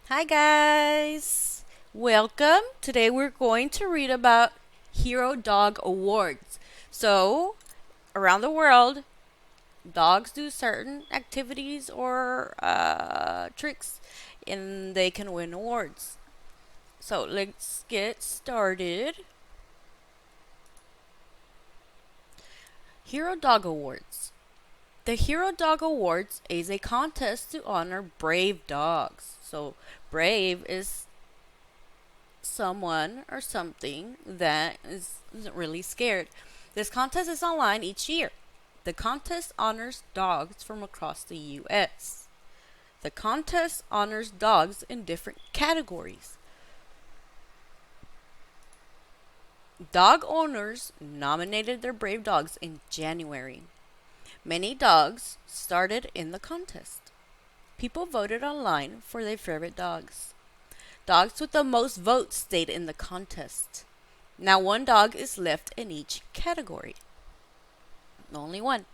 Hi guys! Welcome. Today we're going to read about Hero Dog Awards. So, around the world, dogs do certain activities or tricks and they can win awards. So, let's get started. Hero Dog Awards. The Hero Dog Awards is a contest to honor brave dogs. So, brave is someone or something that isn't really scared. This contest is online each year. The contest honors dogs from across the U.S. The contest honors dogs in different categories. Dog owners nominated their brave dogs in January. Many dogs started in the contest. People voted online for their favorite dogs. Dogs with the most votes stayed in the contest. Now one dog is left in each category. Only one.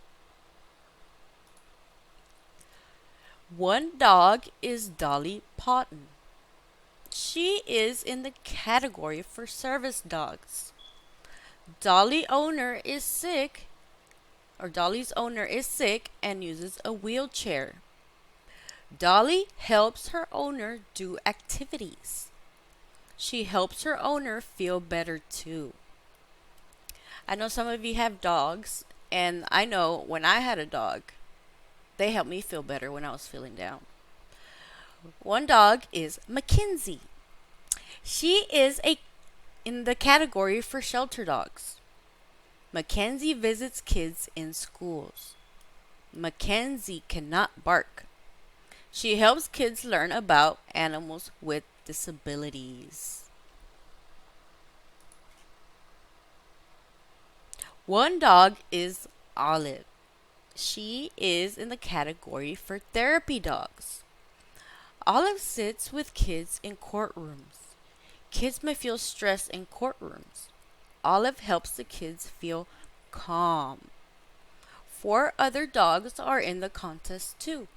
One dog is Dolly Parton. She is in the category for service dogs. Dolly's owner is sick and uses a wheelchair. Dolly helps her owner do activities. She helps her owner feel better too. I know some of you have dogs, and I know when I had a dog, they helped me feel better when I was feeling down. One dog is Mackenzie. She is in the category for shelter dogs. Mackenzie visits kids in schools. Mackenzie cannot bark. She helps kids learn about animals with disabilities. One dog is Olive. She is in the category for therapy dogs. Olive sits with kids in courtrooms. Kids may feel stressed in courtrooms. Olive helps the kids feel calm. 4 other dogs are in the contest too.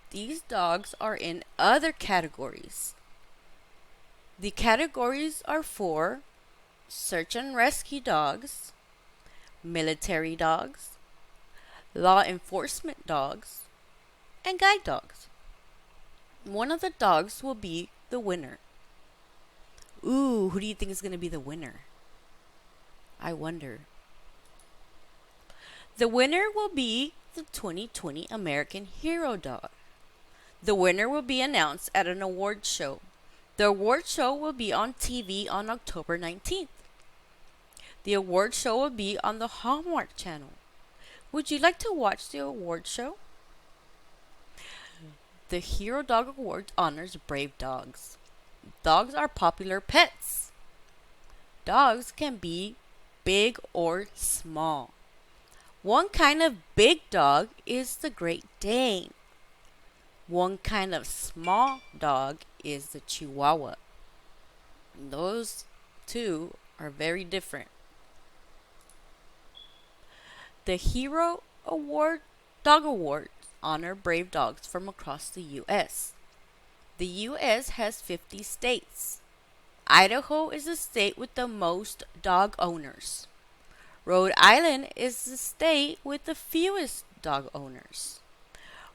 These dogs are in other categories. The categories are for search and rescue dogs, military dogs, law enforcement dogs, and guide dogs. One of the dogs will be the winner. Ooh, who do you think is going to be the winner? I wonder. The winner will be the 2020 American Hero Dog. The winner will be announced at an award show. The award show will be on TV on October 19th. The award show will be on the Hallmark Channel. Would you like to watch the award show? The Hero Dog Award honors brave dogs. Dogs are popular pets. Dogs can be big or small. One kind of big dog is the Great Dane. One kind of small dog is the Chihuahua. Those two are very different. The Hero Award Dog Awards honor brave dogs from across the U.S. The U.S. has 50 states. Idaho is the state with the most dog owners. Rhode Island is the state with the fewest dog owners.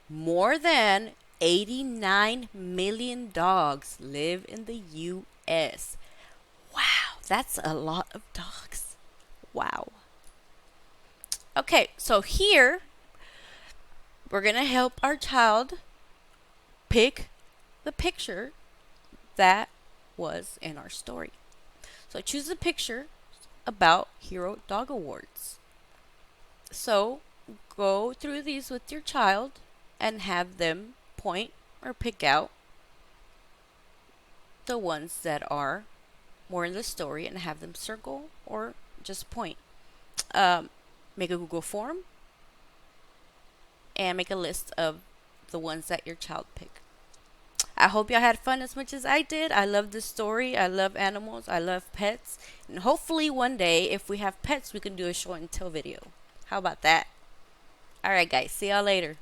More than 89 million dogs live in the U.S. Wow, that's a lot of dogs. Wow. Okay, so here we're going to help our child pick the picture that was in our story. So choose a picture about Hero Dog Awards. So go through these with your child and have them point or pick out the ones that are more in the story and have them circle or just point. Make a Google form and make a list of the ones that your child picked. I hope y'all had fun as much as I did. I love this story. I love animals. I love pets. And hopefully one day, if we have pets, we can do a show and tell video. How about that? Alright guys, see y'all later.